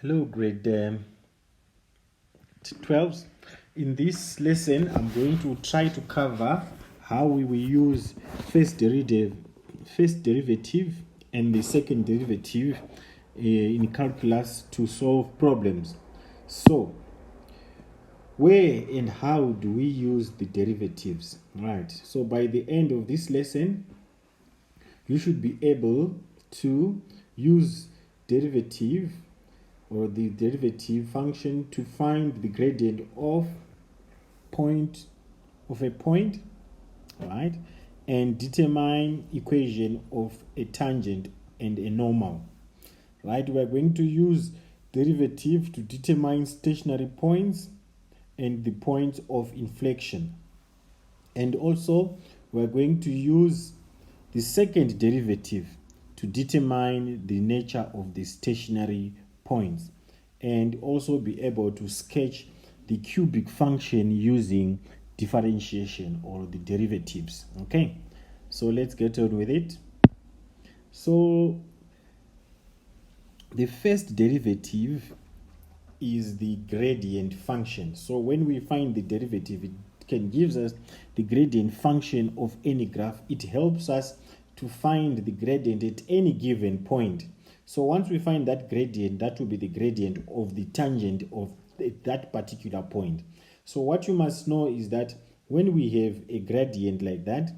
Hello, grade 12. In this lesson, I'm going to try to cover how we will use first derivative and the second derivative in calculus to solve problems. So, where and how do we use the derivatives? Right. So by the end of this lesson, you should be able to use derivative or the derivative function to find the gradient of a point, right, and determine equation of a tangent and a normal, right. We are going to use derivative to determine stationary points and the points of inflection, and also we are going to use the second derivative to determine the nature of the stationary points, and also be able to sketch the cubic function using differentiation or the derivatives. Okay, so let's get on with it. So the first derivative is the gradient function. So when we find the derivative, it can give us the gradient function of any graph. It helps us to find the gradient at any given point. So once we find that gradient, that will be the gradient of the tangent of that particular point. So what you must know is that when we have a gradient like that,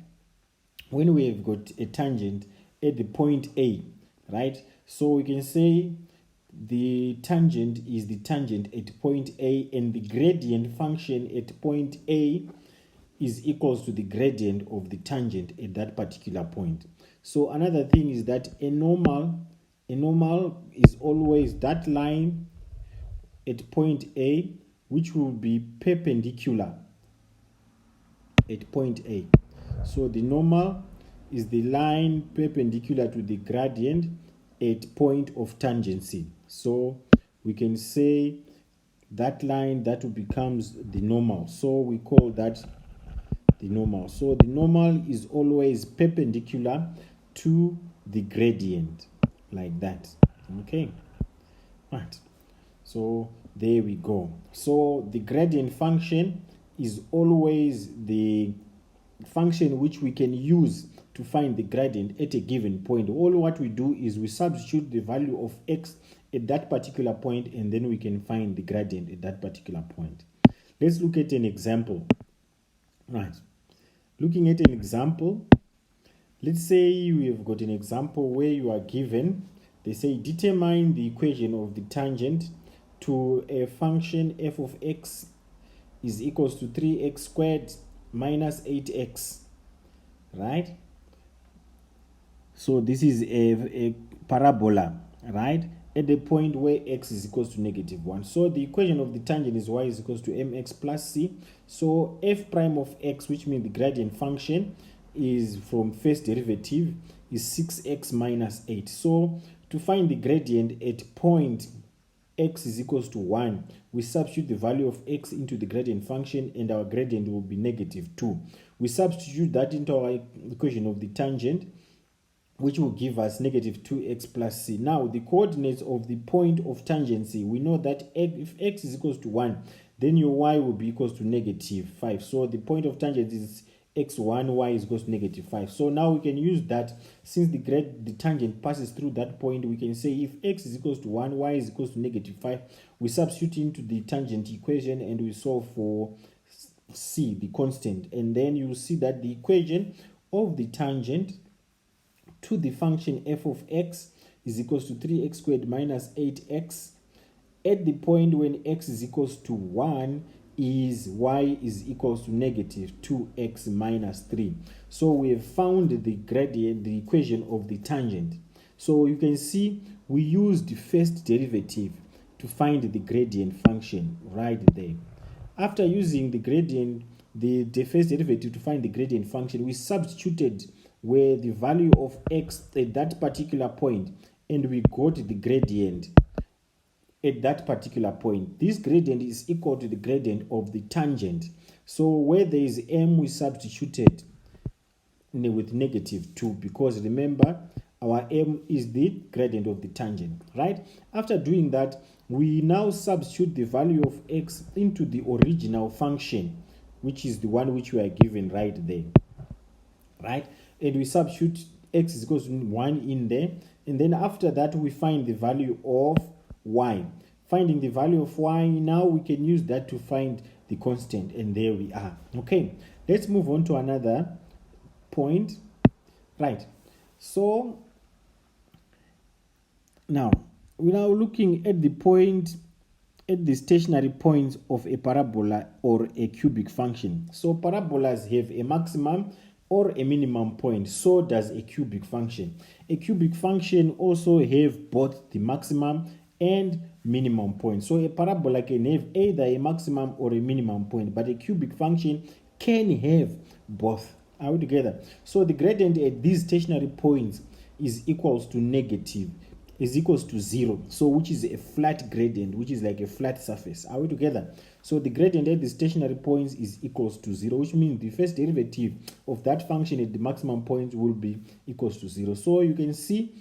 when we have got a tangent at the point A, right? So we can say the tangent is the tangent at point A, and the gradient function at point A is equals to the gradient of the tangent at that particular point. So another thing is that a normal is always that line at point A which will be perpendicular at point A. So the normal is the line perpendicular to the gradient at point of tangency. So we can say that line that becomes the normal. So we call that the normal. So the normal is always perpendicular to the gradient, like that. Okay, right. So there we go. So the gradient function is always the function which we can use to find the gradient at a given point. All what we do is we substitute the value of x at that particular point, and then we can find the gradient at that particular point. Let's look at an example. Right. Looking at an example, let's say we have got an example where you are given, they say determine the equation of the tangent to a function f of x is equals to 3x squared minus 8x, right? So this is a parabola, right, at the point where x is equals to -1. So the equation of the tangent is y is equals to mx plus c. So f prime of x, which means the gradient function, is from first derivative is 6x minus 8. So to find the gradient at point x is equals to 1, we substitute the value of x into the gradient function, and our gradient will be -2. We substitute that into our equation of the tangent, which will give us -2x plus c. Now the coordinates of the point of tangency, we know that if x is equals to 1, then your y will be equals to -5. So the point of tangent is x1, y is equals to -5. So now we can use that. Since the tangent passes through that point, we can say if x is equals to 1, y is equals to -5, we substitute into the tangent equation and we solve for c, the constant, and then you will see that the equation of the tangent to the function f of x is equals to 3x squared minus 8x at the point when x is equals to 1 is y is equals to -2x minus 3. So we have found the gradient, the equation of the tangent. So you can see we used the first derivative to find the gradient function right there. After using the gradient, the first derivative to find the gradient function, we substituted where the value of x at that particular point, and we got the gradient at that particular point. This gradient is equal to the gradient of the tangent. So where there is m, we substituted with -2, because remember Our m is the gradient of the tangent, right? After doing that, we now substitute the value of x into the original function, which is the one which we are given right there, right? And we substitute x is equals to 1 in there, and then after that we find the value of y. Finding the value of y, now we can use that to find the constant, and there we are. Okay, let's move on to another point, right? So now we're now looking at the point, at the stationary points of a parabola or a cubic function. So parabolas have a maximum or a minimum point. So does a cubic function. A cubic function also have both the maximum and minimum point. So a parabola can have either a maximum or a minimum point, but a cubic function can have both. Are we together? So the gradient at these stationary points is equals to negative, is equals to 0, so which is a flat gradient, which is like a flat surface. Are we together? So the gradient at the stationary points is equals to 0, which means the first derivative of that function at the maximum point will be equals to 0. So you can see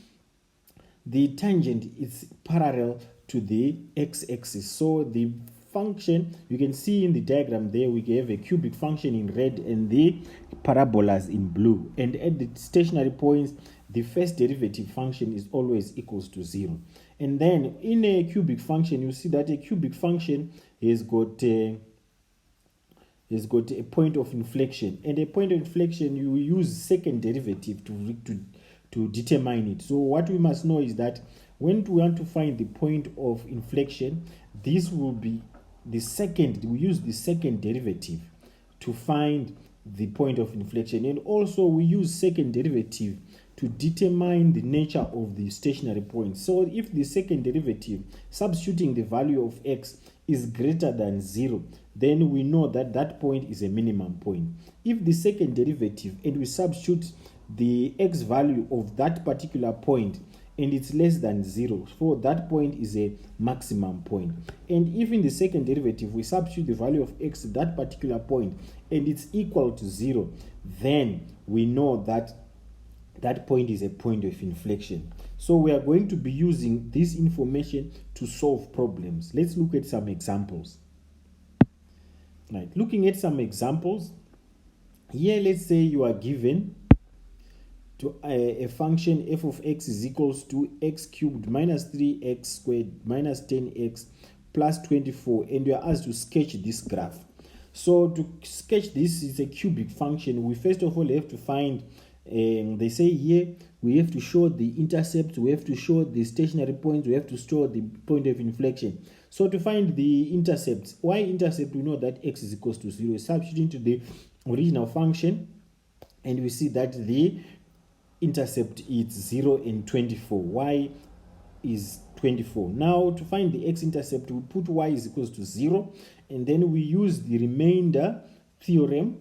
the tangent is parallel to the x-axis. So the function, you can see in the diagram there, we have a cubic function in red and the parabolas in blue. And at the stationary points, the first derivative function is always equals to 0. And then in a cubic function, you see that a cubic function has got a point of inflection. And a point of inflection, you use second derivative to determine it. So what we must know is that when we want to find the point of inflection, this will be the second, we use the second derivative to find the point of inflection. And also we use second derivative to determine the nature of the stationary point. So if the second derivative, substituting the value of x, is greater than 0, then we know that that point is a minimum point. If the second derivative, and we substitute the x value of that particular point, and it's less than 0, so that point is a maximum point. And if in the second derivative we substitute the value of x to that particular point and it's equal to 0, then we know that that point is a point of inflection. So we are going to be using this information to solve problems. Let's look at some examples. Right, looking at some examples here, let's say you are given to a function f of x is equals to x cubed minus 3x squared minus 10x plus 24, and you are asked to sketch this graph. So to sketch this is a cubic function, we first of all have to find, they say here we have to show the intercept, we have to show the stationary points, we have to show the point of inflection. So to find the intercept, y-intercept, we know that x is equals to 0. Substitute into the original function, and we see that the intercept is 0 and 24. Y is 24. Now to find the x-intercept, we put y is equals to 0, and then we use the remainder theorem,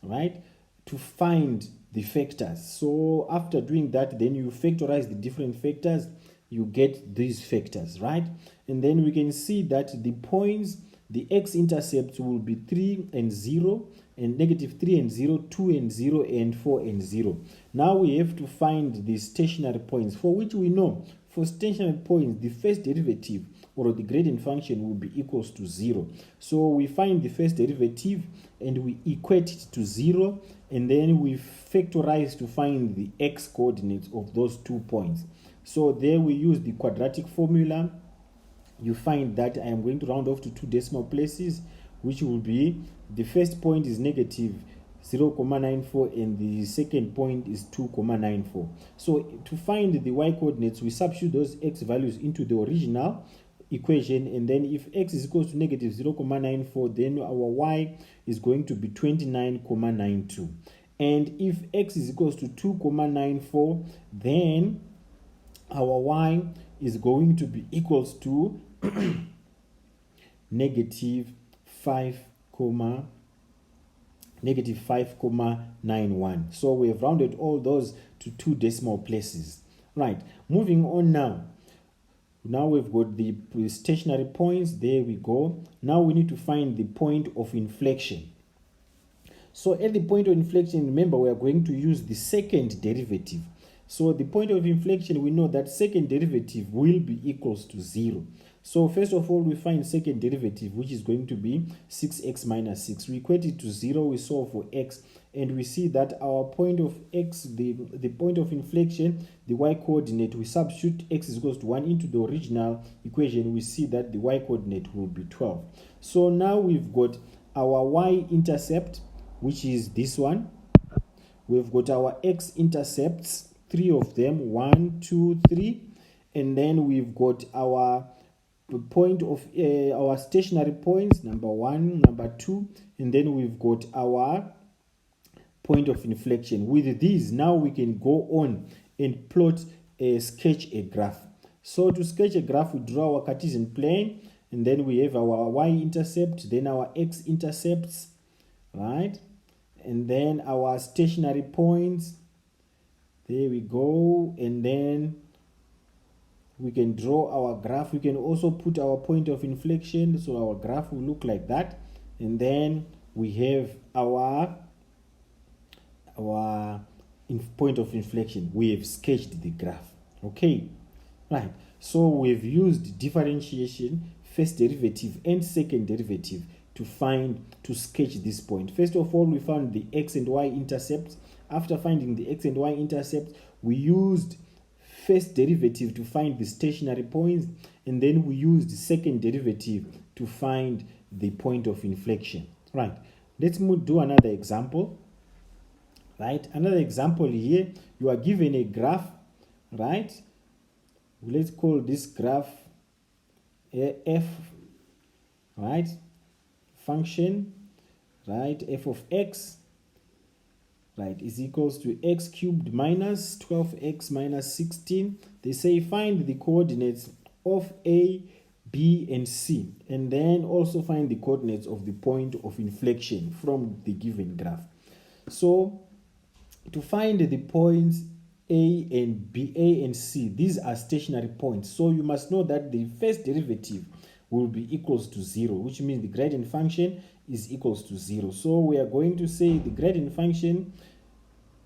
right, to find the factors. So after doing that, then you factorize the different factors, you get these factors, right? And then we can see that the points, the x-intercepts will be 3 and 0, and negative 3 and 0, 2 and 0, and 4 and 0. Now we have to find the stationary points, for which we know for stationary points, the first derivative or the gradient function will be equals to 0. So we find the first derivative and we equate it to 0, and then we factorize to find the x coordinates of those 2 points. So there we use the quadratic formula. You find that I am going to round off to 2 decimal places, which will be the first point is negative 0.94 and the second point is 2.94. So to find the y coordinates, we substitute those x values into the original equation, and then if x is equal to negative 0.94, then our y is going to be 29.92. And if x is equals to 2.94, then our y is going to be equals to negative 5.91. So we have rounded all those to 2 decimal places. Right, moving on now. Now we've got the stationary points. There we go. Now we need to find the point of inflection. So at the point of inflection, remember we are going to use the second derivative. So the point of inflection, we know that second derivative will be equals to 0. So first of all, we find second derivative, which is going to be 6x minus 6. We equate it to 0, we solve for x, and we see that our point of x, the point of inflection, the y-coordinate, we substitute x is equals to 1 into the original equation, we see that the y-coordinate will be 12. So now we've got our y-intercept, which is this one. We've got our x-intercepts, 3 of them, 1, 2, 3, and then we've got our point of our stationary points, number 1, number 2, and then we've got our point of inflection. With these, now we can go on and sketch a graph. So to sketch a graph, we draw our Cartesian plane, and then we have our y-intercept, then our x-intercepts, right? And then our stationary points. There we go. And then we can draw our graph. We can also put our point of inflection, so our graph will look like that. And then we have our point of inflection. We have sketched the graph. Okay, right. So we've used differentiation, first derivative and second derivative to sketch this point. First of all, we found the x and y intercepts. After finding the x and y intercepts, we used first derivative to find the stationary points, and then we used the second derivative to find the point of inflection. Right, let's do another example. Right, another example here, you are given a graph, right? Let's call this graph f, right? Function, right, f of x, right, is equals to x cubed minus 12x minus 16. They say find the coordinates of a, b, and c, and then also find the coordinates of the point of inflection from the given graph. So to find the points a and b, a and c, these are stationary points, so you must know that the first derivative will be equals to 0, which means the gradient function is equals to 0. So we are going to say the gradient function,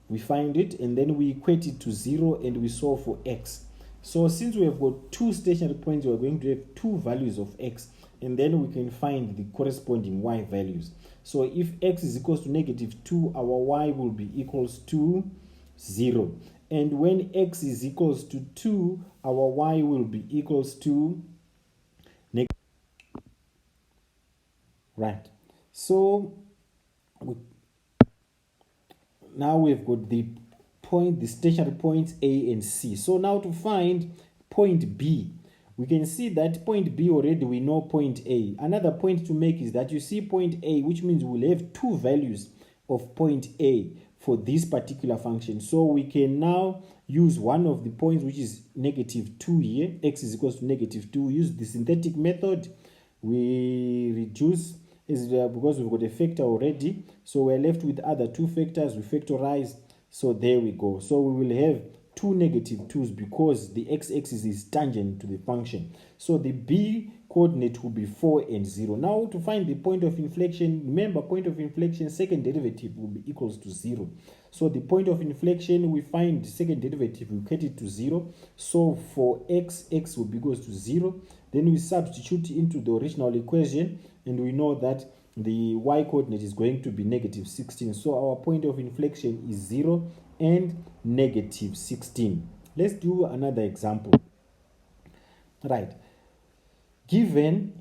we find it, and then we equate it to 0, and we solve for x. So since we have got two stationary points, we are going to have two values of x, and then we can find the corresponding y values. So if x is equals to -2, our y will be equals to 0. And when x is equals to 2, our y will be equals to right. So now we've got the stationary points A and C. So now to find point B, we can see that point B already we know point A. Another point to make is that you see point A, which means we'll have two values of point A for this particular function. So we can now use one of the points, which is -2 here. X is equals to -2. Use the synthetic method. We reduce because we've got a factor already, so we're left with other two factors. We factorize, so there we go. So we will have two -2's because the x-axis is tangent to the function. So the b coordinate will be 4 and 0. Now to find the point of inflection, remember point of inflection, second derivative will be equals to 0. So the point of inflection, we find the second derivative, we get it to 0. So for x will be equals to 0. Then we substitute into the original equation, and we know that the y coordinate is going to be -16. So our point of inflection is 0 and -16. Let's do another example. Right. Given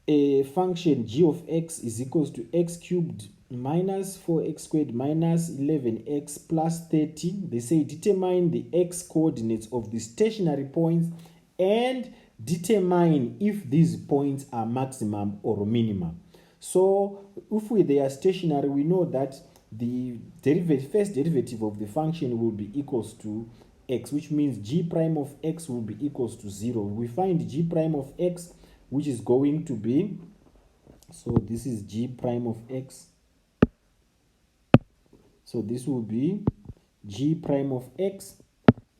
a function g of x is equals to x cubed minus 4x squared minus 11x plus 30, they say determine the x coordinates of the stationary points and determine if these points are maximum or minimum. So if they are stationary, we know that the first derivative of the function will be equals to x, which means g prime of x will be equals to 0. We find g prime of x, which is going to be, so this is g prime of x. So this will be g prime of x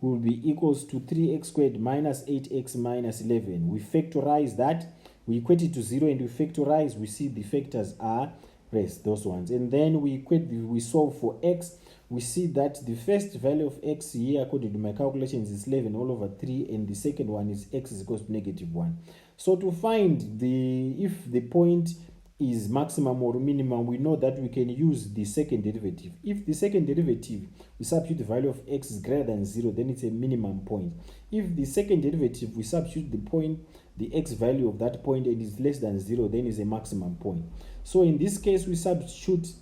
will be equals to 3x squared minus 8x minus 11. We factorize that, we equate it to 0, and we factorize, we see the factors are those ones. And then we solve for x. we see that the first value of x here, according to my calculations, is 11 all over 3, and the second one is x is equals to -1. So to find if the point is maximum or minimum, we know that we can use the second derivative. If the second derivative, we substitute the value of x is greater than 0, then it's a minimum point. If the second derivative, we substitute the x value of that point, and is less than 0, then it's a maximum point. So in this case, we substitute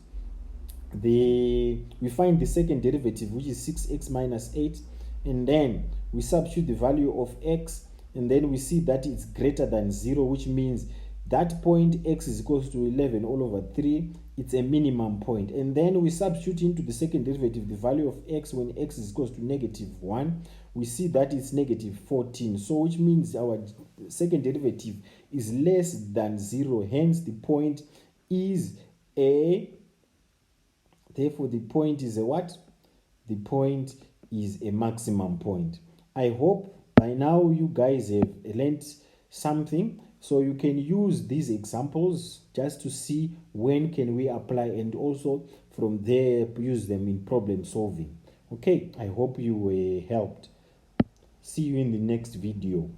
we find the second derivative, which is 6x minus 8, and then we substitute the value of x, and then we see that it's greater than 0, which means that point x is equals to 11 all over 3. It's a minimum point. And then we substitute into the second derivative the value of x when x is equals to -1. We see that it's -14. So which means our second derivative is less than 0. Hence the point is therefore the point is a what? The point is a maximum point. I hope by now you guys have learned something. So you can use these examples just to see when can we apply, and also from there use them in problem solving. Okay, I hope you were helped. See you in the next video.